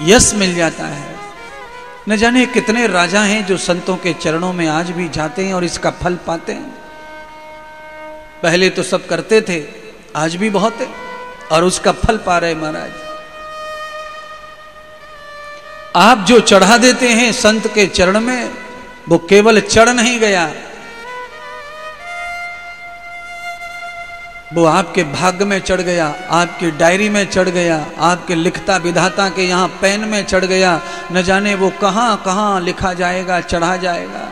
यश मिल जाता है। न जाने कितने राजा हैं जो संतों के चरणों में आज भी जाते हैं और इसका फल पाते हैं। पहले तो सब करते थे, आज भी बहुत है, और उसका फल पा रहे महाराज। आप जो चढ़ा देते हैं संत के चरण में, वो केवल चढ़ नहीं गया, वो आपके भाग्य में चढ़ गया, आपकी डायरी में चढ़ गया, आपके लिखता विधाता के यहाँ पेन में चढ़ गया। न जाने वो कहां कहां लिखा जाएगा, चढ़ा जाएगा।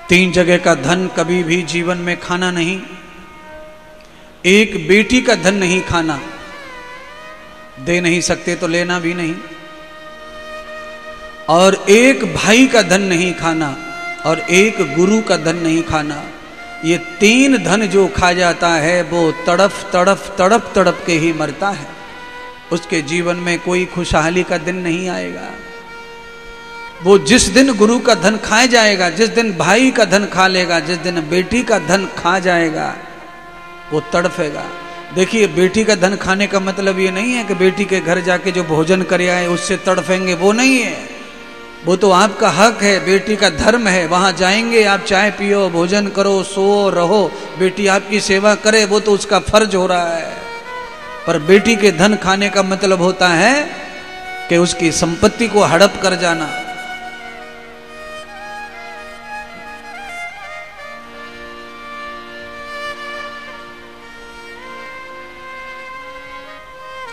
तीन जगह का धन कभी भी जीवन में खाना नहीं। एक बेटी का धन नहीं खाना, दे नहीं सकते तो लेना भी नहीं। और एक भाई का धन नहीं खाना, और एक गुरु का धन नहीं खाना। ये तीन धन जो खा जाता है वो तड़फ तड़फ तड़प तड़प के ही मरता है। उसके जीवन में कोई खुशहाली का दिन नहीं आएगा। वो जिस दिन गुरु का धन खाया जाएगा, जिस दिन भाई का धन खा लेगा, जिस दिन बेटी का धन खा जाएगा, वो तड़फेगा। देखिए, बेटी का धन खाने का मतलब ये नहीं है कि बेटी के घर जाके जो भोजन करे आए उससे तड़फेंगे, वो नहीं है। वो तो आपका हक है, बेटी का धर्म है। वहां जाएंगे, आप चाय पियो, भोजन करो, सो रहो, बेटी आपकी सेवा करे, वो तो उसका फर्ज हो रहा है। पर बेटी के धन खाने का मतलब होता है कि उसकी संपत्ति को हड़प कर जाना।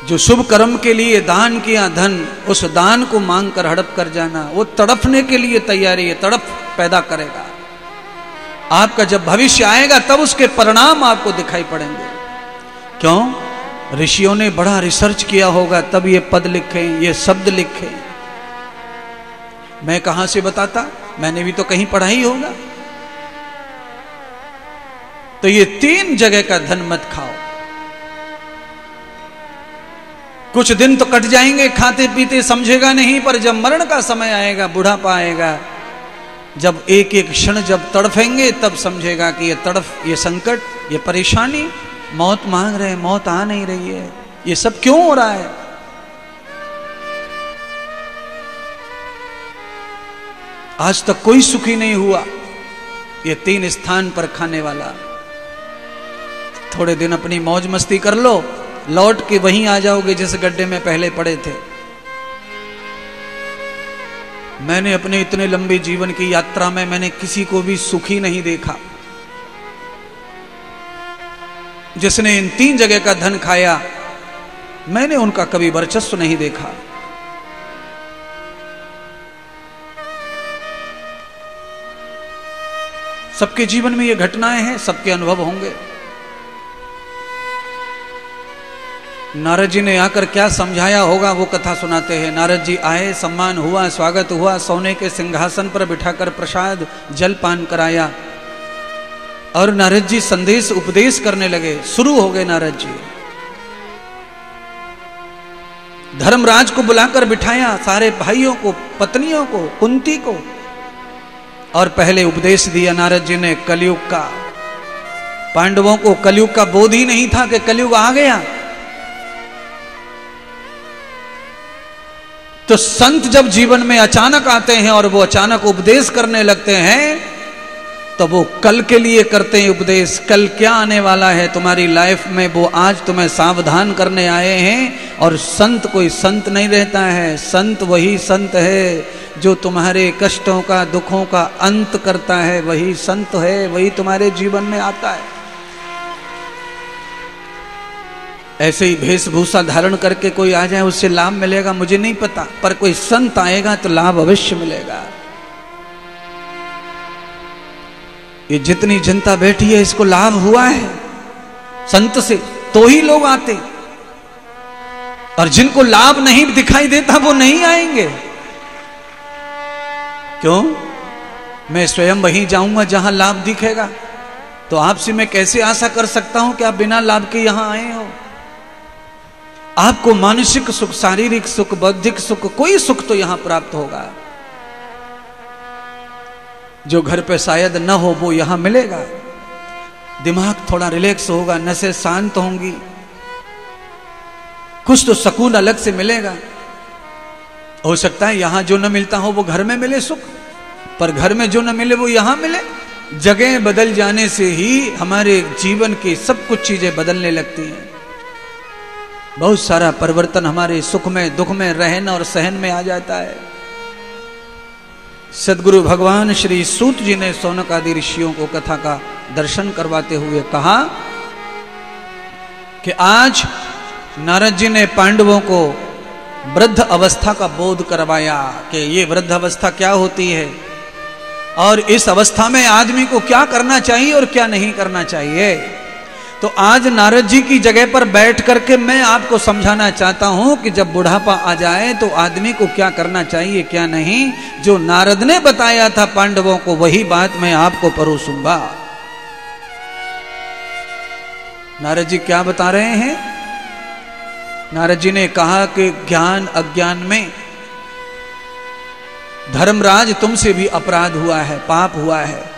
जो शुभ कर्म के लिए दान किया धन, उस दान को मांग कर हड़प कर जाना, वो तड़पने के लिए तैयारी है, तड़प पैदा करेगा। आपका जब भविष्य आएगा तब उसके परिणाम आपको दिखाई पड़ेंगे। क्यों? ऋषियों ने बड़ा रिसर्च किया होगा, तब ये पद लिखे, ये शब्द लिखे। मैं कहां से बताता, मैंने भी तो कहीं पढ़ा ही होगा। तो ये तीन जगह का धन मत खाओ। कुछ दिन तो कट जाएंगे खाते पीते, समझेगा नहीं, पर जब मरण का समय आएगा, बुढ़ापा आएगा, जब एक एक क्षण जब तड़फेंगे, तब समझेगा कि ये तड़फ, ये संकट, ये परेशानी, मौत मांग रहे, मौत आ नहीं रही है, ये सब क्यों हो रहा है। आज तक कोई सुखी नहीं हुआ। ये तीन स्थान पर खाने वाला। थोड़े दिन अपनी मौज मस्ती कर लो, लौट के वहीं आ जाओगे जिस गड्ढे में पहले पड़े थे। मैंने अपने इतने लंबे जीवन की यात्रा में मैंने किसी को भी सुखी नहीं देखा। जिसने इन तीन जगह का धन खाया, मैंने उनका कभी वर्चस्व नहीं देखा। सबके जीवन में ये घटनाएं हैं, सबके अनुभव होंगे। नारद जी ने आकर क्या समझाया होगा, वो कथा सुनाते हैं। नारद जी आए, सम्मान हुआ, स्वागत हुआ, सोने के सिंहासन पर बिठाकर प्रसाद जल पान कराया, और नारद जी संदेश उपदेश करने लगे। शुरू हो गए नारद जी। धर्मराज को बुलाकर बिठाया, सारे भाइयों को, पत्नियों को, कुंती को, और पहले उपदेश दिया नारद जी ने कलयुग का। पांडवों को कलयुग का बोध ही नहीं था कि कलयुग आ गया। तो संत जब जीवन में अचानक आते हैं और वो अचानक उपदेश करने लगते हैं, तो वो कल के लिए करते हैं उपदेश। कल क्या आने वाला है तुम्हारी लाइफ में, वो आज तुम्हें सावधान करने आए हैं। और संत कोई संत नहीं रहता है, संत वही संत है जो तुम्हारे कष्टों का, दुखों का अंत करता है। वही संत है, वही तुम्हारे जीवन में आता है। ऐसे ही वेशभूषा धारण करके कोई आ जाए, उससे लाभ मिलेगा मुझे नहीं पता, पर कोई संत आएगा तो लाभ अवश्य मिलेगा। ये जितनी जनता बैठी है, इसको लाभ हुआ है संत से, तो ही लोग आते। और जिनको लाभ नहीं दिखाई देता वो नहीं आएंगे। क्यों? मैं स्वयं वहीं जाऊंगा जहां लाभ दिखेगा। तो आपसे मैं कैसे आशा कर सकता हूं कि आप बिना लाभ के यहां आए हो। आपको मानसिक सुख, शारीरिक सुख, बौद्धिक सुख, कोई सुख तो यहां प्राप्त होगा। जो घर पे शायद न हो वो यहां मिलेगा। दिमाग थोड़ा रिलैक्स होगा, नसें शांत होंगी, कुछ तो सुकून अलग से मिलेगा। हो सकता है यहां जो न मिलता हो वो घर में मिले सुख, पर घर में जो न मिले वो यहां मिले। जगह बदल जाने से ही हमारे जीवन की सब कुछ चीजें बदलने लगती हैं। बहुत सारा परिवर्तन हमारे सुख में, दुख में, रहन और सहन में आ जाता है। सदगुरु भगवान श्री सूत जी ने शौनक आदि ऋषियों को कथा का दर्शन करवाते हुए कहा कि आज नारद जी ने पांडवों को वृद्ध अवस्था का बोध करवाया कि ये वृद्ध अवस्था क्या होती है और इस अवस्था में आदमी को क्या करना चाहिए और क्या नहीं करना चाहिए। तो आज नारद जी की जगह पर बैठ करके मैं आपको समझाना चाहता हूं कि जब बुढ़ापा आ जाए तो आदमी को क्या करना चाहिए, क्या नहीं। जो नारद ने बताया था पांडवों को, वही बात मैं आपको परोसूंगा। नारद जी क्या बता रहे हैं? नारद जी ने कहा कि ज्ञान अज्ञान में धर्मराज तुमसे भी अपराध हुआ है, पाप हुआ है।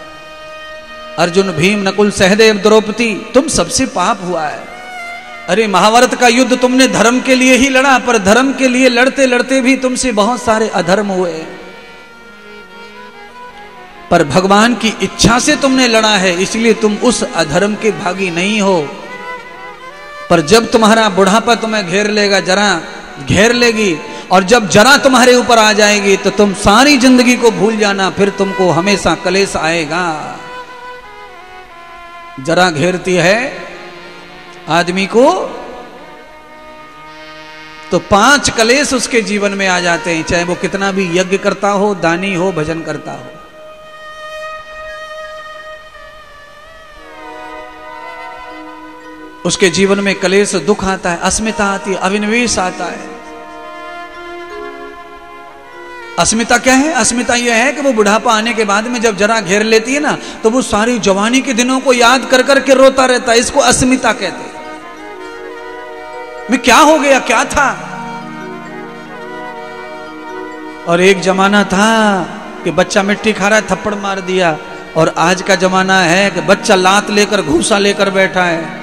अर्जुन, भीम, नकुल, सहदेव, द्रौपदी, तुम सबसे पाप हुआ है। अरे महाभारत का युद्ध तुमने धर्म के लिए ही लड़ा, पर धर्म के लिए लड़ते लड़ते भी तुमसे बहुत सारे अधर्म हुए। पर भगवान की इच्छा से तुमने लड़ा है, इसलिए तुम उस अधर्म के भागी नहीं हो। पर जब तुम्हारा बुढ़ापा तुम्हें घेर लेगा, जरा घेर लेगी, और जब जरा तुम्हारे ऊपर आ जाएगी तो तुम सारी जिंदगी को भूल जाना, फिर तुमको हमेशा कलेश आएगा। जरा घेरती है आदमी को तो 5 कलेश उसके जीवन में आ जाते हैं, चाहे वो कितना भी यज्ञ करता हो, दानी हो, भजन करता हो। उसके जीवन में कलेश, दुख आता है, अस्मिता आती है, अविनिवेश आता है। अस्मिता क्या है? अस्मिता यह है कि वो बुढ़ापा आने के बाद में जब जरा घेर लेती है ना, तो वो सारी जवानी के दिनों को याद कर करके रोता रहता है। इसको अस्मिता कहते हैं। मैं क्या हो गया, क्या था। और एक जमाना था कि बच्चा मिट्टी खा रहा है, थप्पड़ मार दिया, और आज का जमाना है कि बच्चा लात लेकर, घूसा लेकर बैठा है।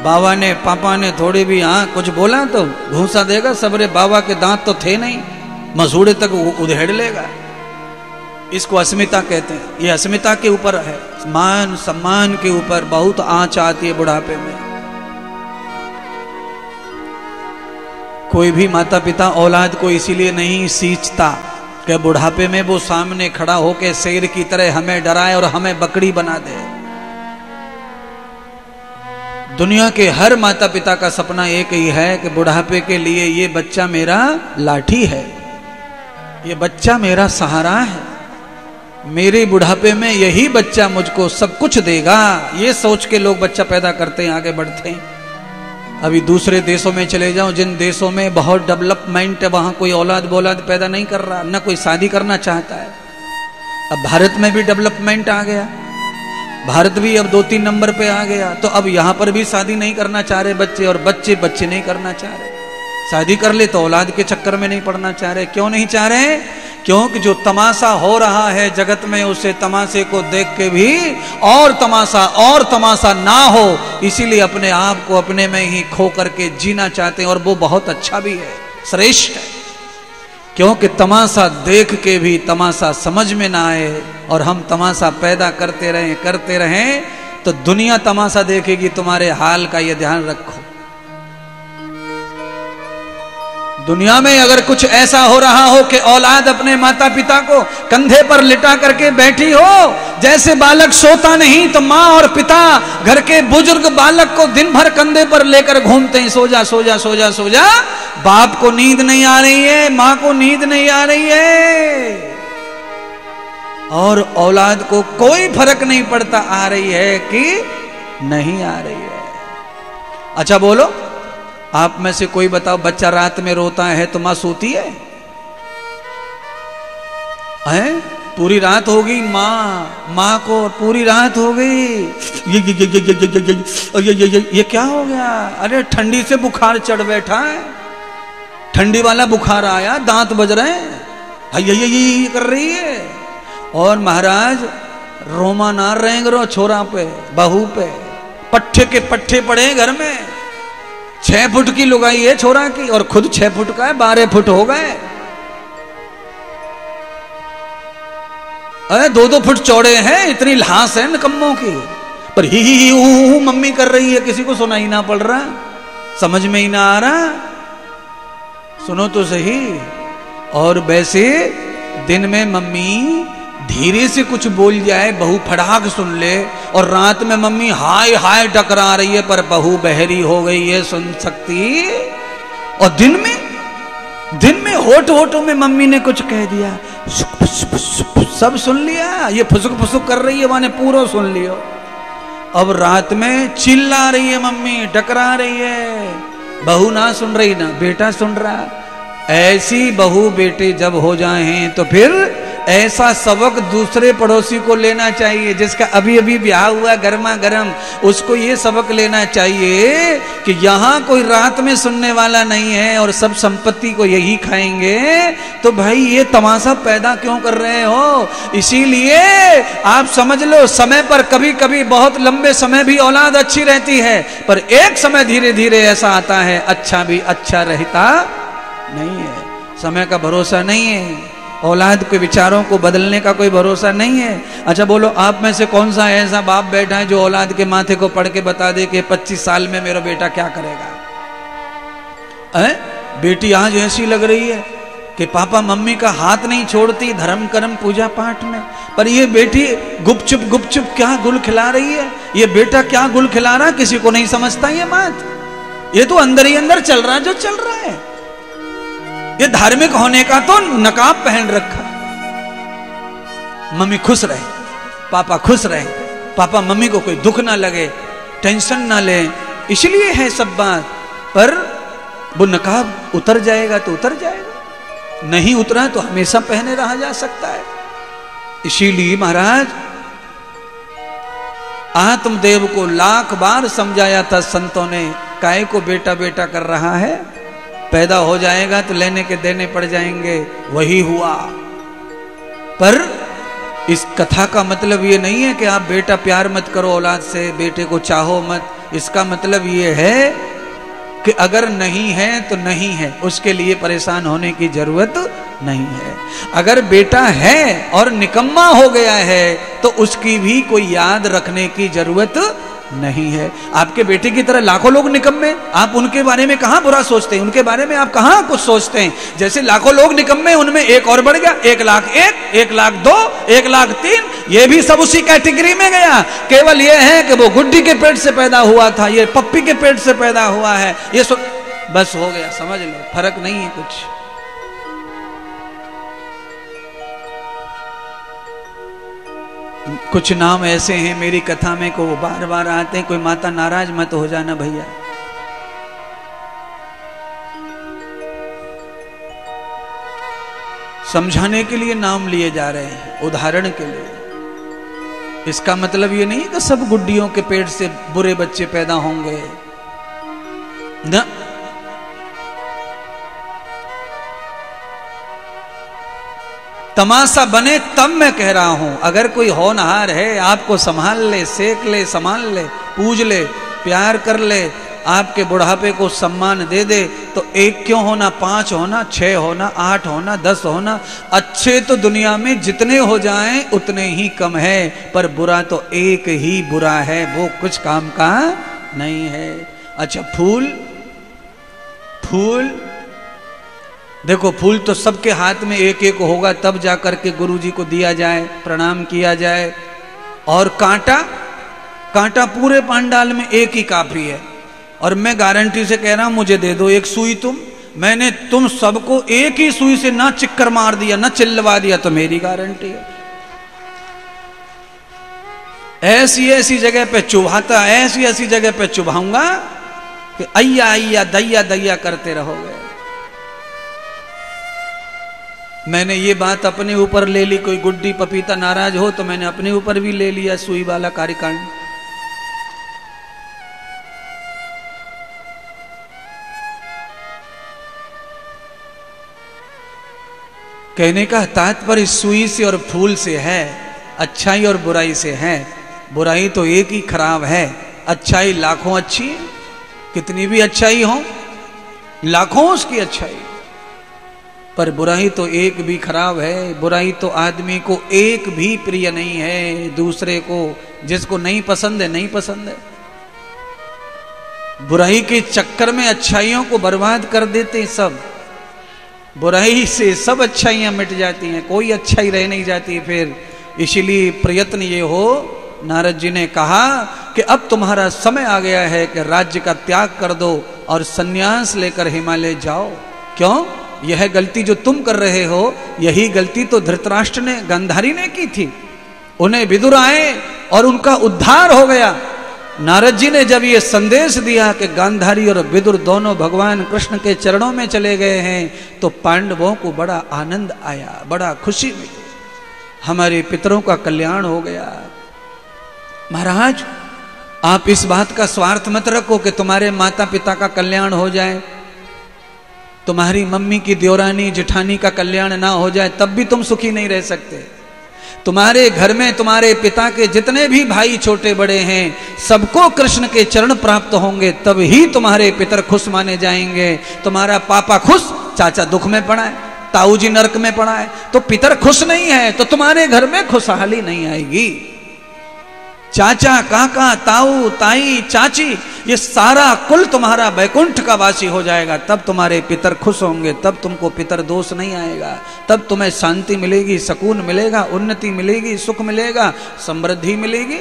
बाबा ने, पापा ने थोड़ी भी कुछ बोला तो घूसा देगा। सबरे बाबा के दांत तो थे नहीं, मसूड़े तक उधेड़ लेगा। इसको अस्मिता कहते हैं। ये अस्मिता के ऊपर है, मान सम्मान के ऊपर बहुत आंच आती है बुढ़ापे में। कोई भी माता पिता औलाद को इसीलिए नहीं सींचता कि बुढ़ापे में वो सामने खड़ा होकर शेर की तरह हमें डराए और हमें बकरी बना दे। दुनिया के हर माता पिता का सपना एक ही है कि बुढ़ापे के लिए ये बच्चा मेरा लाठी है, ये बच्चा मेरा सहारा है, मेरे बुढ़ापे में यही बच्चा मुझको सब कुछ देगा। ये सोच के लोग बच्चा पैदा करते हैं, आगे बढ़ते हैं। अभी दूसरे देशों में चले जाओ, जिन देशों में बहुत डेवलपमेंट है, वहां कोई औलाद बोलाद पैदा नहीं कर रहा, न कोई शादी करना चाहता है। अब भारत में भी डेवलपमेंट आ गया, भारत भी अब 2-3 नंबर पे आ गया, तो अब यहां पर भी शादी नहीं करना चाह रहे बच्चे, और बच्चे नहीं करना चाह रहे। शादी कर ले तो औलाद के चक्कर में नहीं पड़ना चाह रहे। क्यों नहीं चाह रहे? क्योंकि जो तमाशा हो रहा है जगत में, उसे तमाशे को देख के भी और तमाशा ना हो, इसीलिए अपने आप को अपने में ही खो करके जीना चाहते हैं। और वो बहुत अच्छा भी है, श्रेष्ठ है। क्योंकि तमाशा देख के भी तमाशा समझ में ना आए और हम तमाशा पैदा करते रहें तो दुनिया तमाशा देखेगी तुम्हारे हाल का। ये ध्यान रखो। दुनिया में अगर कुछ ऐसा हो रहा हो कि औलाद अपने माता पिता को कंधे पर लिटा करके बैठी हो, जैसे बालक सोता नहीं तो माँ और पिता घर के बुजुर्ग बालक को दिन भर कंधे पर लेकर घूमते हैं, सो जा सो जा सो जा सो जा। बाप को नींद नहीं आ रही है, माँ को नींद नहीं आ रही है, और औलाद को कोई फर्क नहीं पड़ता आ रही है कि नहीं आ रही है। अच्छा बोलो, आप में से कोई बताओ, बच्चा रात में रोता है तो मां सोती है? पूरी रात हो गई, माँ को पूरी रात हो गई। ये क्या हो गया? अरे ठंडी से बुखार चढ़ बैठा है, ठंडी वाला बुखार आया, दांत बज रहे हैं, ये कर रही है। और महाराज रोमा नार रहेंगे छोरा पे, बहू पे, पट्टे के पट्टे पड़े घर में। 6 फुट की लुगाई है छोरा की और खुद 6 फुट का है, 12 फुट हो गए। अरे 2-2 फुट चौड़े हैं, इतनी लाश है निकम्मों की। पर ही मम्मी कर रही है, किसी को सुनाई ना पड़ रहा, समझ में ही ना आ रहा। सुनो तो सही। और वैसे दिन में मम्मी धीरे से कुछ बोल जाए, बहू फड़ाक सुन ले, और रात में मम्मी हाय हाय टकरा रही है पर बहू बहरी हो गई है, सुन सकती। और दिन में होठों में मम्मी ने कुछ कह दिया, सब सुन लिया। ये फुसुक फुसुक कर रही है, माने पूरा सुन लियो। अब रात में चिल्ला रही है मम्मी, टकरा रही है, बहू ना सुन रही ना बेटा सुन रहा। ऐसी बहू बेटे जब हो जाएं तो फिर ऐसा सबक दूसरे पड़ोसी को लेना चाहिए, जिसका अभी अभी ब्याह हुआ गर्मा गर्म, उसको ये सबक लेना चाहिए कि यहाँ कोई रात में सुनने वाला नहीं है और सब संपत्ति को यही खाएंगे। तो भाई ये तमाशा पैदा क्यों कर रहे हो? इसीलिए आप समझ लो, समय पर कभी कभी बहुत लंबे समय भी औलाद अच्छी रहती है, पर एक समय धीरे धीरे ऐसा आता है अच्छा भी अच्छा रहता नहीं है। समय का भरोसा नहीं है, औलाद के विचारों को बदलने का कोई भरोसा नहीं है। अच्छा बोलो, आप में से कौन सा ऐसा बाप बैठा है जो औलाद के माथे को पढ़ के बता दे कि 25 साल में मेरा बेटा क्या करेगा? बेटी आज ऐसी लग रही है कि पापा मम्मी का हाथ नहीं छोड़ती धर्म कर्म पूजा पाठ में, पर ये बेटी गुपचुप क्या गुल खिला रही है, ये बेटा क्या गुल खिला रहा, किसी को नहीं समझता ये बात। ये तो अंदर ही अंदर चल रहा है जो चल रहा है। ये धार्मिक होने का तो नकाब पहन रखा। मम्मी खुश रहे, पापा खुश रहे, पापा मम्मी को कोई दुख ना लगे, टेंशन ना ले, इसलिए है सब बात। पर वो नकाब उतर जाएगा तो उतर जाएगा, नहीं उतरा तो हमेशा पहने रहा जा सकता है। इसीलिए महाराज आत्मदेव को लाख बार समझाया था संतों ने, काय को बेटा बेटा कर रहा है, पैदा हो जाएगा तो लेने के देने पड़ जाएंगे। वही हुआ। पर इस कथा का मतलब ये नहीं है कि आप बेटा प्यार मत करो औलाद से, बेटे को चाहो मत। इसका मतलब ये है कि अगर नहीं है तो नहीं है, उसके लिए परेशान होने की जरूरत नहीं है। अगर बेटा है और निकम्मा हो गया है तो उसकी भी कोई याद रखने की जरूरत नहीं है। आपके बेटे की तरह लाखों लोग निकम्मे, आप उनके बारे में कहां बुरा सोचते हैं, उनके बारे में आप कहां कुछ सोचते हैं। जैसे लाखों लोग निकम्मे, उनमें एक और बढ़ गया, 1,01,000, 1,02,000, 1,03,000, ये भी सब उसी कैटेगरी में गया। केवल ये है कि वो गुड्डी के पेट से पैदा हुआ था, ये पप्पी के पेट से पैदा हुआ है, ये बस हो गया, समझ लो, फर्क नहीं है कुछ। कुछ नाम ऐसे हैं मेरी कथा में को बार बार आते हैं, कोई माता नाराज मत हो जाना भैया। समझाने के लिए नाम लिए जा रहे हैं, उदाहरण के लिए। इसका मतलब ये नहीं कि सब गुड्डियों के पेट से बुरे बच्चे पैदा होंगे न। तमाशा बने तब मैं कह रहा हूं, अगर कोई होनहार है आपको संभाल ले, सेक ले, संभाल ले, पूज ले, प्यार कर ले, आपके बुढ़ापे को सम्मान दे दे, तो 1 क्यों होना, 5 होना, 6 होना, 8 होना, 10 होना। अच्छे तो दुनिया में जितने हो जाएं उतने ही कम है, पर बुरा तो एक ही बुरा है, वो कुछ काम का नहीं है। अच्छा फूल, फूल देखो, फूल तो सबके हाथ में एक एक होगा, तब जाकर के गुरुजी को दिया जाए, प्रणाम किया जाए। और कांटा, कांटा पूरे पंडाल में एक ही काफी है। और मैं गारंटी से कह रहा हूं, मुझे दे दो एक सुई तुम, मैंने तुम सबको एक ही सुई से ना चिक्कर मार दिया, ना चिल्लवा दिया, तो मेरी गारंटी है। ऐसी ऐसी जगह पे चुभाता, ऐसी ऐसी जगह पे चुभाऊंगा कि अय्या अय्या दैया दैया करते रहोगे। मैंने ये बात अपने ऊपर ले ली, कोई गुड्डी पपीता नाराज हो तो मैंने अपने ऊपर भी ले लिया सुई वाला कार्यकांड। कहने का तात्पर्य सुई से और फूल से है, अच्छाई और बुराई से है। बुराई तो एक ही खराब है, अच्छाई लाखों अच्छी है। कितनी भी अच्छाई हो, लाखों उसकी अच्छाई, पर बुराई तो एक भी खराब है। बुराई तो आदमी को एक भी प्रिय नहीं है, दूसरे को जिसको नहीं पसंद है नहीं पसंद है। बुराई के चक्कर में अच्छाइयों को बर्बाद कर देते सब। बुराई से सब अच्छाइयां मिट जाती हैं, कोई अच्छाई रह नहीं जाती फिर। इसलिए प्रयत्न ये हो, नारद जी ने कहा कि अब तुम्हारा समय आ गया है कि राज्य का त्याग कर दो और सन्यास लेकर हिमालय जाओ। क्यों? यह गलती जो तुम कर रहे हो, यही गलती तो धृतराष्ट्र ने, गांधारी ने की थी। उन्हें विदुर आए और उनका उद्धार हो गया। नारद जी ने जब ये संदेश दिया कि गांधारी और विदुर दोनों भगवान कृष्ण के चरणों में चले गए हैं, तो पांडवों को बड़ा आनंद आया, बड़ा खुशी मिली, हमारे पितरों का कल्याण हो गया। महाराज, आप इस बात का स्वार्थ मत रखो कि तुम्हारे माता पिता का कल्याण हो जाए, तुम्हारी मम्मी की देवरानी जेठानी का कल्याण ना हो जाए तब भी तुम सुखी नहीं रह सकते। तुम्हारे घर में तुम्हारे पिता के जितने भी भाई छोटे बड़े हैं, सबको कृष्ण के चरण प्राप्त होंगे, तब ही तुम्हारे पितर खुश माने जाएंगे। तुम्हारा पापा खुश, चाचा दुख में पड़ा है, ताऊ जी नरक में पड़ा है, तो पितर खुश नहीं है तो तुम्हारे घर में खुशहाली नहीं आएगी। चाचा, काका, ताऊ, ताई, चाची, ये सारा कुल तुम्हारा वैकुंठ का वासी हो जाएगा, तब तुम्हारे पितर खुश होंगे, तब तुमको पितर दोष नहीं आएगा, तब तुम्हें शांति मिलेगी, सुकून मिलेगा, उन्नति मिलेगी, सुख मिलेगा, समृद्धि मिलेगी।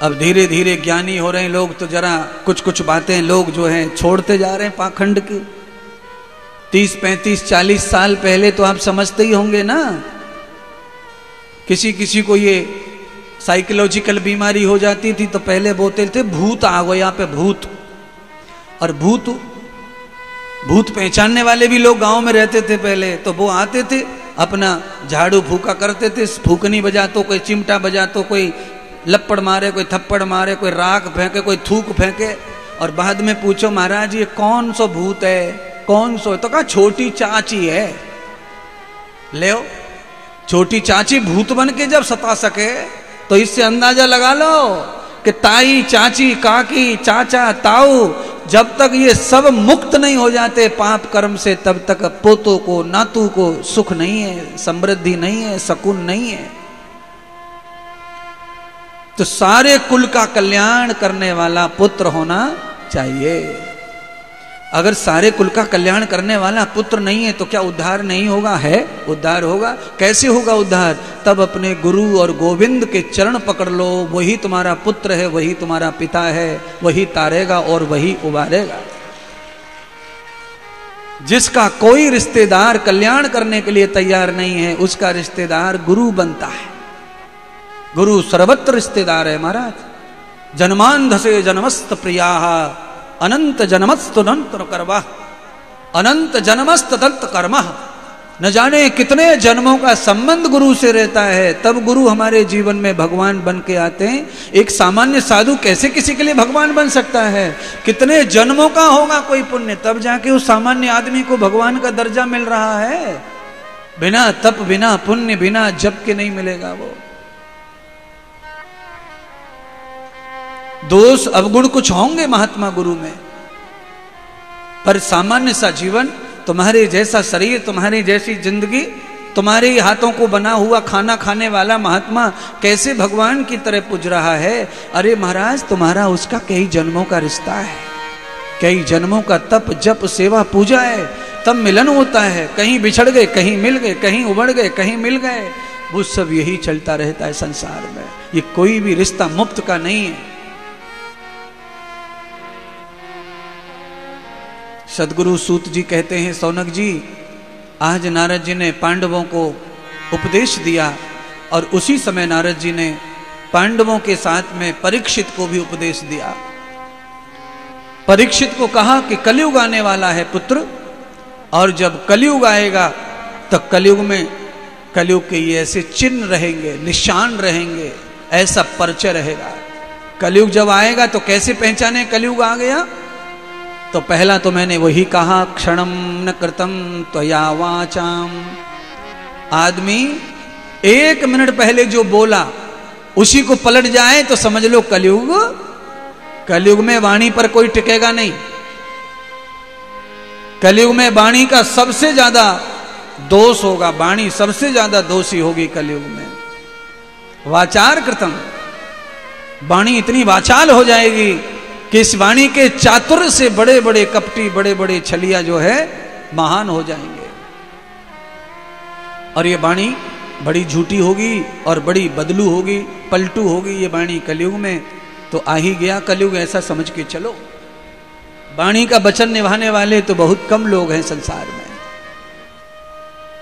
अब धीरे धीरे ज्ञानी हो रहे हैं लोग, तो जरा कुछ कुछ बातें लोग जो हैं छोड़ते जा रहे हैं पाखंड की। 30, 35, 40 साल पहले तो आप समझते ही होंगे ना, किसी किसी को ये साइकोलॉजिकल बीमारी हो जाती थी तो पहले बोलते थे भूत आ गए यहाँ पे, भूत। और भूत पहचानने वाले भी लोग गांव में रहते थे पहले, तो वो आते थे अपना झाड़ू फूका करते थे, फूकनी बजा तो कोई चिमटा बजा तो कोई लपड़ मारे, कोई थप्पड़ मारे, कोई राख फेंके, कोई थूक फेंके, और बाद में पूछो महाराज ये कौन सा भूत है, कौन सो? तो कहा छोटी चाची है। ले छोटी चाची भूत बन के जब सता सके तो इससे अंदाजा लगा लो कि ताई, चाची, काकी, चाचा, ताऊ, जब तक ये सब मुक्त नहीं हो जाते पाप कर्म से, तब तक पोतों को, नातू को सुख नहीं है, समृद्धि नहीं है, सुकून नहीं है। तो सारे कुल का कल्याण करने वाला पुत्र होना चाहिए। अगर सारे कुल का कल्याण करने वाला पुत्र नहीं है तो क्या उद्धार नहीं होगा? है, उद्धार होगा। कैसे होगा उद्धार? तब अपने गुरु और गोविंद के चरण पकड़ लो, वही तुम्हारा पुत्र है, वही तुम्हारा पिता है, वही तारेगा और वही उबारेगा। जिसका कोई रिश्तेदार कल्याण करने के लिए तैयार नहीं है, उसका रिश्तेदार गुरु बनता है। गुरु सर्वत्र रिश्तेदार है महाराज। जन्मांध से जन्मस्त प्रिया अनंत जन्मस्तुनंत कर्मा, अनंत जन्मस्त दत्त कर्म। न जाने कितने जन्मों का संबंध गुरु से रहता है, तब गुरु हमारे जीवन में भगवान बन के आते हैं। एक सामान्य साधु कैसे किसी के लिए भगवान बन सकता है? कितने जन्मों का होगा कोई पुण्य, तब जाके उस सामान्य आदमी को भगवान का दर्जा मिल रहा है। बिना तप, बिना पुण्य, बिना जप के नहीं मिलेगा वो। दोष अवगुण कुछ होंगे महात्मा गुरु में, पर सामान्य सा जीवन, तुम्हारे जैसा शरीर, तुम्हारी जैसी जिंदगी, तुम्हारे हाथों को बना हुआ खाना खाने वाला महात्मा कैसे भगवान की तरह पूज रहा है? अरे महाराज, तुम्हारा उसका कई जन्मों का रिश्ता है, कई जन्मों का तप जप सेवा पूजा है, तब मिलन होता है। कहीं बिछड़ गए, कहीं मिल गए, कहीं उबड़ गए, कहीं मिल गए। वो सब यही चलता रहता है संसार में। ये कोई भी रिश्ता मुफ्त का नहीं है। सदगुरु सूत जी कहते हैं, सौनक जी, आज नारद जी ने पांडवों को उपदेश दिया और उसी समय नारद जी ने पांडवों के साथ में परीक्षित को भी उपदेश दिया। परीक्षित को कहा कि कलयुग आने वाला है पुत्र, और जब कलयुग आएगा तो कलयुग में कलयुग के ये ऐसे चिन्ह रहेंगे, निशान रहेंगे, ऐसा परिचय रहेगा। कलयुग जब आएगा तो कैसे पहचाने कलयुग आ गया? तो पहला तो मैंने वही कहा, क्षणम न कृतम त्वया वाचाम। आदमी 1 मिनट पहले जो बोला उसी को पलट जाए तो समझ लो कलयुग। कलयुग में वाणी पर कोई टिकेगा नहीं। कलयुग में वाणी का सबसे ज्यादा दोष होगा, वाणी सबसे ज्यादा दोषी होगी कलयुग में। वाचार कृतम, वाणी इतनी वाचाल हो जाएगी कि इस वाणी के चातुर्य से बड़े बड़े कपटी, बड़े बड़े छलिया जो है महान हो जाएंगे। और ये वाणी बड़ी झूठी होगी और बड़ी बदलू होगी, पलटू होगी ये वाणी कलयुग में। तो आ ही गया कलयुग, ऐसा समझ के चलो। वाणी का वचन निभाने वाले तो बहुत कम लोग हैं संसार में,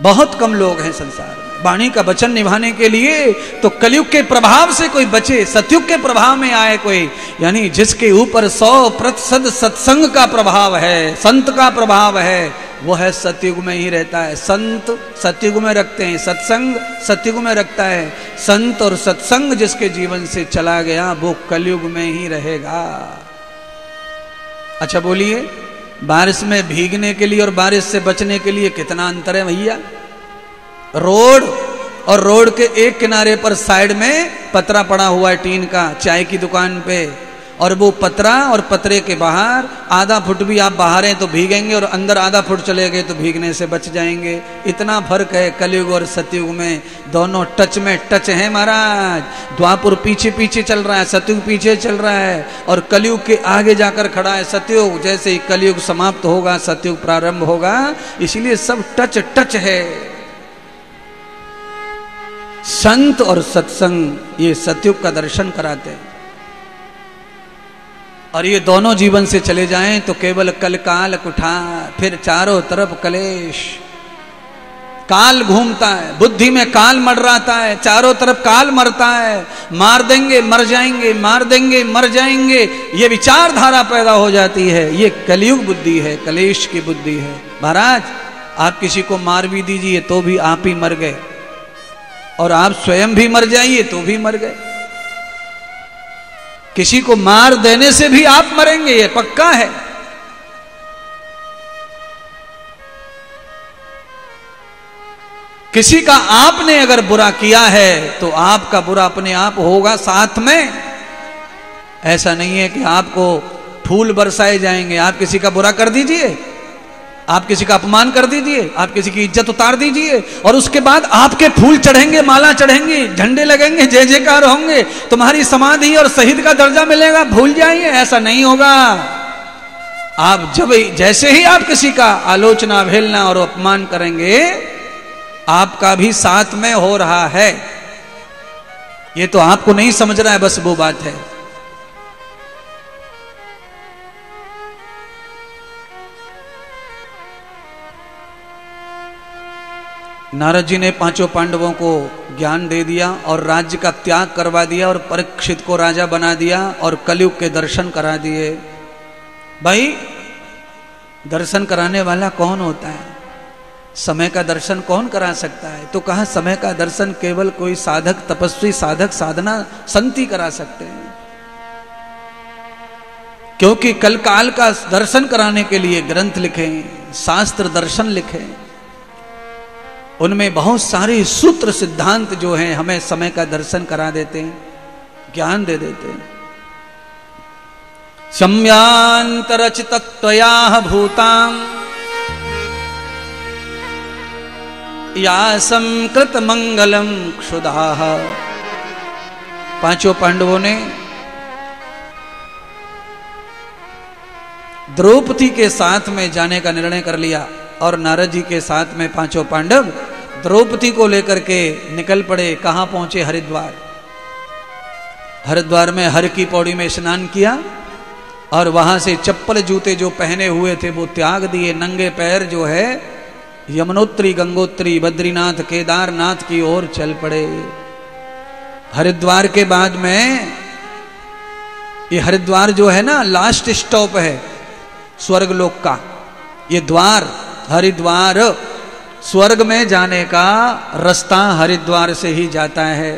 बहुत कम लोग हैं संसार में। वाणी का वचन निभाने के लिए तो कलयुग के प्रभाव से कोई बचे, सतयुग के प्रभाव में आए कोई, यानी जिसके ऊपर 100% सत्संग का प्रभाव है, संत का प्रभाव है, वो है सतयुग में ही रहता है। संत सतयुग में रखते हैं, सत्संग सतयुग में रखता है। संत और सत्संग जिसके जीवन से चला गया वो कलयुग में ही रहेगा। अच्छा बोलिए, बारिश में भीगने के लिए और बारिश से बचने के लिए कितना अंतर है भैया? रोड और रोड के एक किनारे पर साइड में पतरा पड़ा हुआ है टीन का, चाय की दुकान पे, और वो पतरा और पतरे के बाहर आधा फुट भी आप बाहर हैं तो भीगेंगे और अंदर आधा फुट चले गए तो भीगने से बच जाएंगे। इतना फर्क है कलयुग और सतयुग में। दोनों टच में टच है महाराज। द्वापुर पीछे पीछे चल रहा है, सतयुग पीछे चल रहा है, और कलयुग के आगे जाकर खड़ा है सतयुग। जैसे ही कलयुग समाप्त होगा सतयुग प्रारंभ होगा, इसलिए सब टच टच है। संत और सत्संग ये सतयुग का दर्शन कराते हैं, और ये दोनों जीवन से चले जाएं तो केवल कल काल कुठार, फिर चारों तरफ कलेश। काल घूमता है, बुद्धि में काल मंडराता है, चारों तरफ काल मरता है। मार देंगे मर जाएंगे, मार देंगे मर जाएंगे, ये विचारधारा पैदा हो जाती है। ये कलयुग बुद्धि है, कलेश की बुद्धि है। महाराज आप किसी को मार भी दीजिए तो भी आप ही मर गए, और आप स्वयं भी मर जाइए तो भी मर गए। किसी को मार देने से भी आप मरेंगे, ये पक्का है। किसी का आपने अगर बुरा किया है तो आपका बुरा अपने आप होगा साथ में। ऐसा नहीं है कि आपको फूल बरसाए जाएंगे। आप किसी का बुरा कर दीजिए, आप किसी का अपमान कर दीजिए, आप किसी की इज्जत उतार दीजिए, और उसके बाद आपके फूल चढ़ेंगे, माला चढ़ेंगे, झंडे लगेंगे, जय जयकार होंगे, तुम्हारी समाधि और शहीद का दर्जा मिलेगा, भूल जाइए। ऐसा नहीं होगा। आप जब जैसे ही आप किसी का आलोचना, अवहेलना और अपमान करेंगे, आपका भी साथ में हो रहा है। ये तो आपको नहीं समझ रहा है, बस वो बात है। नारद जी ने 5 पांडवों को ज्ञान दे दिया और राज्य का त्याग करवा दिया और परीक्षित को राजा बना दिया और कलयुग के दर्शन करा दिए। भाई दर्शन कराने वाला कौन होता है? समय का दर्शन कौन करा सकता है? तो कहा समय का दर्शन केवल कोई साधक, तपस्वी, साधक, साधना, संत ही करा सकते हैं। क्योंकि कल काल का दर्शन कराने के लिए ग्रंथ लिखे, शास्त्र दर्शन लिखे, उनमें बहुत सारे सूत्र सिद्धांत जो हैं हमें समय का दर्शन करा देते हैं, ज्ञान दे देते हैं। सम्यांतरचित त्वया भूतां या संकृत मंगलम क्षुधाः। 5 पांडवों ने द्रौपदी के साथ में जाने का निर्णय कर लिया, और नारद जी के साथ में 5 पांडव द्रौपदी को लेकर के निकल पड़े। कहां पहुंचे? हरिद्वार। हरिद्वार में हर की पौड़ी में स्नान किया, और वहां से चप्पल जूते जो पहने हुए थे वो त्याग दिए। नंगे पैर जो है यमुनोत्री, गंगोत्री, बद्रीनाथ, केदारनाथ की ओर चल पड़े। हरिद्वार के बाद में ये हरिद्वार जो है ना लास्ट स्टॉप है, स्वर्गलोक का। ये द्वार हरिद्वार, स्वर्ग में जाने का रास्ता हरिद्वार से ही जाता है।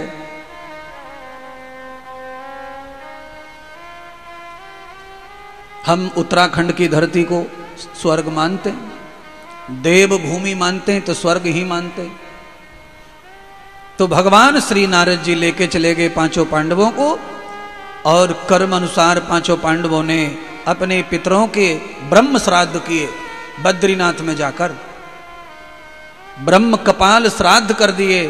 हम उत्तराखंड की धरती को स्वर्ग मानते हैं, देव भूमि मानते हैं तो स्वर्ग ही मानते हैं। तो भगवान श्री नारद जी लेके चले गए पांचों पांडवों को, और कर्म अनुसार पांचों पांडवों ने अपने पितरों के ब्रह्म श्राद्ध किए। बद्रीनाथ में जाकर ब्रह्म कपाल श्राद्ध कर दिए,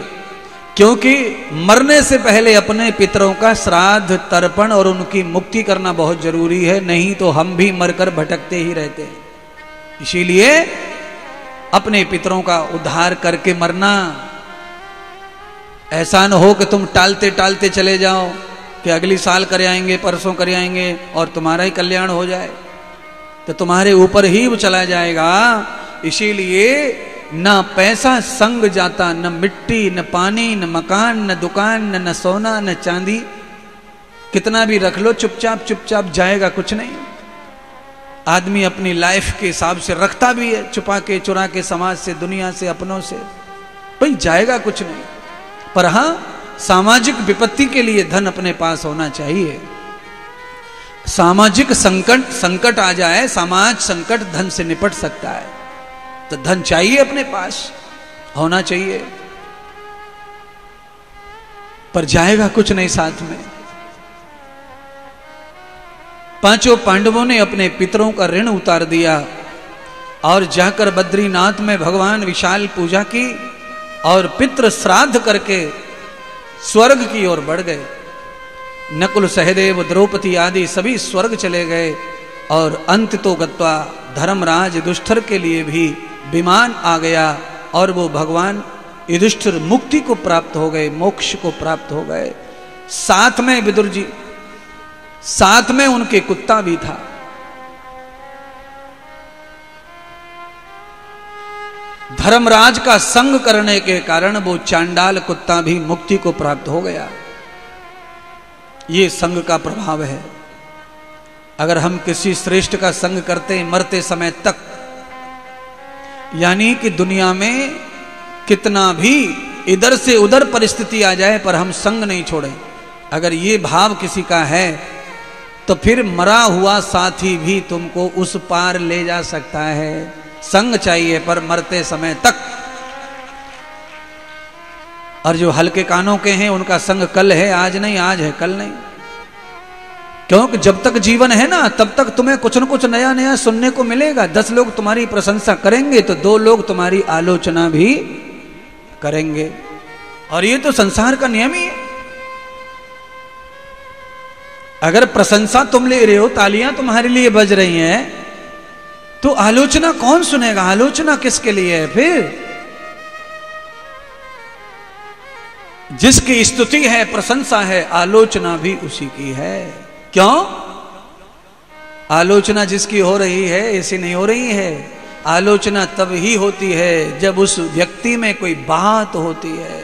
क्योंकि मरने से पहले अपने पितरों का श्राद्ध तर्पण और उनकी मुक्ति करना बहुत जरूरी है, नहीं तो हम भी मरकर भटकते ही रहते हैं। इसीलिए अपने पितरों का उद्धार करके मरना। ऐसा न हो कि तुम टालते टालते चले जाओ कि अगली साल कर आएंगे, परसों कर आएंगे और तुम्हारा ही कल्याण हो जाए, तो तुम्हारे ऊपर ही वो चला जाएगा। इसीलिए न पैसा संग जाता, न मिट्टी, न पानी, न मकान, न दुकान, न सोना, न चांदी, कितना भी रख लो चुपचाप चुपचाप जाएगा कुछ नहीं। आदमी अपनी लाइफ के हिसाब से रखता भी है, छुपा के चुरा के, समाज से, दुनिया से, अपनों से, भाई जाएगा कुछ नहीं। पर हाँ, सामाजिक विपत्ति के लिए धन अपने पास होना चाहिए। सामाजिक संकट आ जाए, समाज संकट धन से निपट सकता है, तो धन चाहिए अपने पास, होना चाहिए। पर जाएगा कुछ नहीं साथ में। पांचों पांडवों ने अपने पितरों का ऋण उतार दिया और जाकर बद्रीनाथ में भगवान विशाल पूजा की और पितृ श्राद्ध करके स्वर्ग की ओर बढ़ गए। नकुल, सहदेव, द्रौपदी आदि सभी स्वर्ग चले गए और अंत तो गत्वा धर्मराज युधिष्ठिर के लिए भी विमान आ गया और वो भगवान युधिष्ठिर मुक्ति को प्राप्त हो गए, मोक्ष को प्राप्त हो गए। साथ में विदुर जी, साथ में उनके कुत्ता भी था। धर्मराज का संग करने के कारण वो चांडाल कुत्ता भी मुक्ति को प्राप्त हो गया। ये संग का प्रभाव है। अगर हम किसी श्रेष्ठ का संग करते हैं मरते समय तक, यानी कि दुनिया में कितना भी इधर से उधर परिस्थिति आ जाए पर हम संग नहीं छोड़ें, अगर ये भाव किसी का है तो फिर मरा हुआ साथी भी तुमको उस पार ले जा सकता है। संग चाहिए पर मरते समय तक। और जो हल्के कानों के हैं उनका संग कल है, आज नहीं, आज है कल नहीं। क्योंकि जब तक जीवन है ना तब तक तुम्हें कुछ न कुछ नया नया सुनने को मिलेगा। 10 लोग तुम्हारी प्रशंसा करेंगे तो 2 लोग तुम्हारी आलोचना भी करेंगे, और ये तो संसार का नियम ही है। अगर प्रशंसा तुम ले रहे हो, तालियां तुम्हारे लिए बज रही हैं, तो आलोचना कौन सुनेगा? आलोचना किसके लिए है? फिर जिसकी स्तुति है, प्रशंसा है, आलोचना भी उसी की है। क्यों? आलोचना जिसकी हो रही है ऐसी नहीं हो रही है। आलोचना तब ही होती है जब उस व्यक्ति में कोई बात होती है।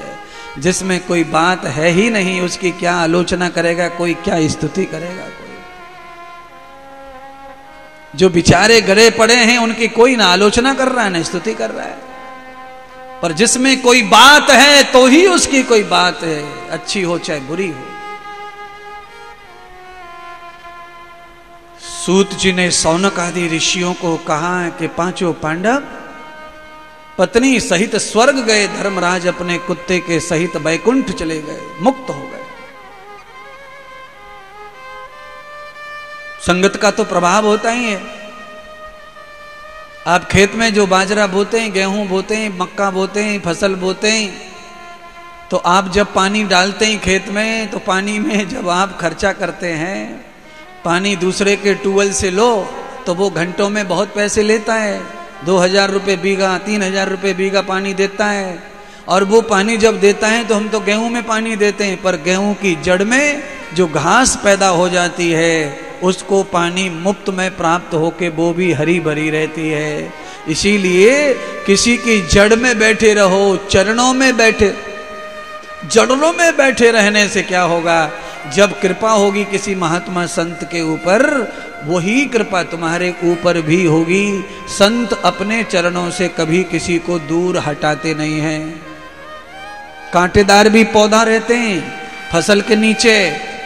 जिसमें कोई बात है ही नहीं, उसकी क्या आलोचना करेगा कोई, क्या स्तुति करेगा कोई? जो बेचारे गरे पड़े हैं उनकी कोई ना आलोचना कर रहा है ना स्तुति कर रहा है। पर जिसमें कोई बात है तो ही उसकी कोई बात है, अच्छी हो चाहे बुरी हो। सूत जी ने शौनक आदि ऋषियों को कहा कि पांचों पांडव पत्नी सहित स्वर्ग गए, धर्मराज अपने कुत्ते के सहित बैकुंठ चले गए, मुक्त हो गए। संगत का तो प्रभाव होता ही है। आप खेत में जो बाजरा बोते हैं, गेहूं बोते हैं, मक्का बोते हैं, फसल बोते हैं, तो आप जब पानी डालते हैं खेत में, तो पानी में जब आप खर्चा करते हैं, पानी दूसरे के ट्यूबवेल से लो तो वो घंटों में बहुत पैसे लेता है। 2000 रुपये बीघा, 3000 रुपये बीघा पानी देता है। और वो पानी जब देता है तो हम तो गेहूं में पानी देते हैं, पर गेहूं की जड़ में जो घास पैदा हो जाती है उसको पानी मुफ्त में प्राप्त होके वो भी हरी भरी रहती है। इसीलिए किसी की जड़ में बैठे रहो, चरणों में बैठे, जड़ों में बैठे रहने से क्या होगा? जब कृपा होगी किसी महात्मा संत के ऊपर, वही कृपा तुम्हारे ऊपर भी होगी। संत अपने चरणों से कभी किसी को दूर हटाते नहीं हैं। कांटेदार भी पौधा रहते हैं, फसल के नीचे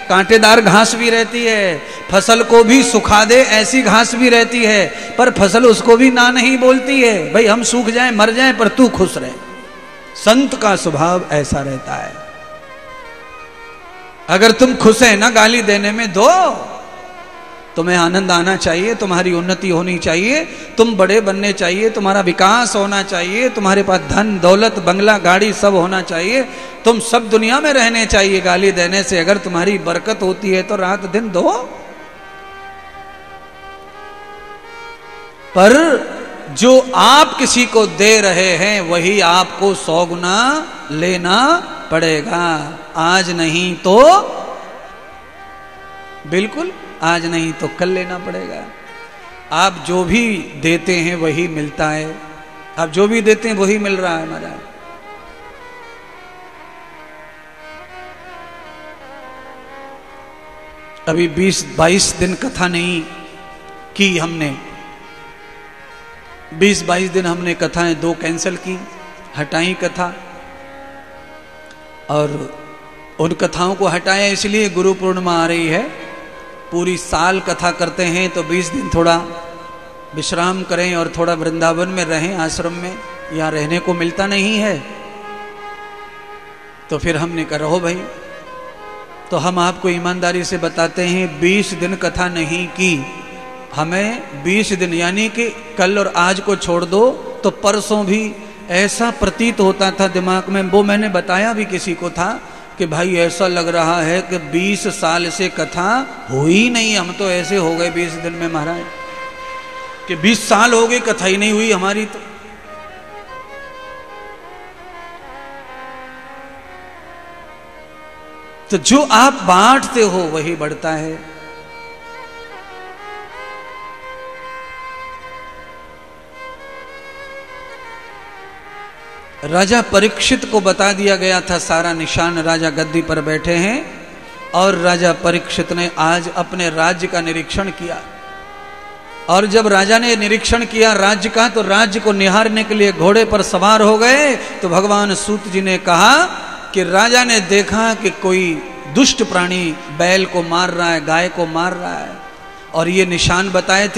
कांटेदार घास भी रहती है, फसल को भी सुखा दे ऐसी घास भी रहती है, पर फसल उसको भी ना नहीं बोलती है, भाई हम सूख जाएं मर जाएं पर तू खुश रहे। संत का स्वभाव ऐसा रहता है। अगर तुम खुश है ना गाली देने में दो, तुम्हें आनंद आना चाहिए, तुम्हारी उन्नति होनी चाहिए, तुम बड़े बनने चाहिए, तुम्हारा विकास होना चाहिए, तुम्हारे पास धन दौलत बंगला गाड़ी सब होना चाहिए, तुम सब दुनिया में रहने चाहिए। गाली देने से अगर तुम्हारी बरकत होती है तो रात दिन दो, पर जो आप किसी को दे रहे हैं वही आपको 100 गुना लेना पड़ेगा। आज नहीं तो बिल्कुल, आज नहीं तो कल लेना पड़ेगा। आप जो भी देते हैं वही मिलता है, आप जो भी देते हैं वही मिल रहा है हमारा। अभी 20-22 दिन कथा नहीं की हमने, 20-22 दिन हमने कथाएं 2 कैंसिल की, हटाई कथा, और उन कथाओं को हटाया इसलिए गुरु पूर्णिमा आ रही है। पूरी साल कथा करते हैं तो 20 दिन थोड़ा विश्राम करें और थोड़ा वृंदावन में रहें, आश्रम में, यहाँ रहने को मिलता नहीं है। तो फिर हमने कहा रहो भाई। तो हम आपको ईमानदारी से बताते हैं 20 दिन कथा नहीं की, हमें 20 दिन यानी कि कल और आज को छोड़ दो तो परसों भी ऐसा प्रतीत होता था दिमाग में, वो मैंने बताया भी किसी को था कि भाई ऐसा लग रहा है कि 20 साल से कथा हुई नहीं, हम तो ऐसे हो गए 20 दिन में महाराज कि 20 साल हो गए कथा ही नहीं हुई हमारी। तो जो आप बांटते हो वही बढ़ता है। राजा परीक्षित को बता दिया गया था सारा निशान, राजा गद्दी पर बैठे हैं, और राजा परीक्षित ने आज अपने राज्य का निरीक्षण किया। और जब राजा ने निरीक्षण किया राज्य का, तो राज्य को निहारने के लिए घोड़े पर सवार हो गए। तो भगवान सूत जी ने कहा कि राजा ने देखा कि कोई दुष्ट प्राणी बैल को मार रहा है, गाय को मार रहा है, और ये निशान बताए थे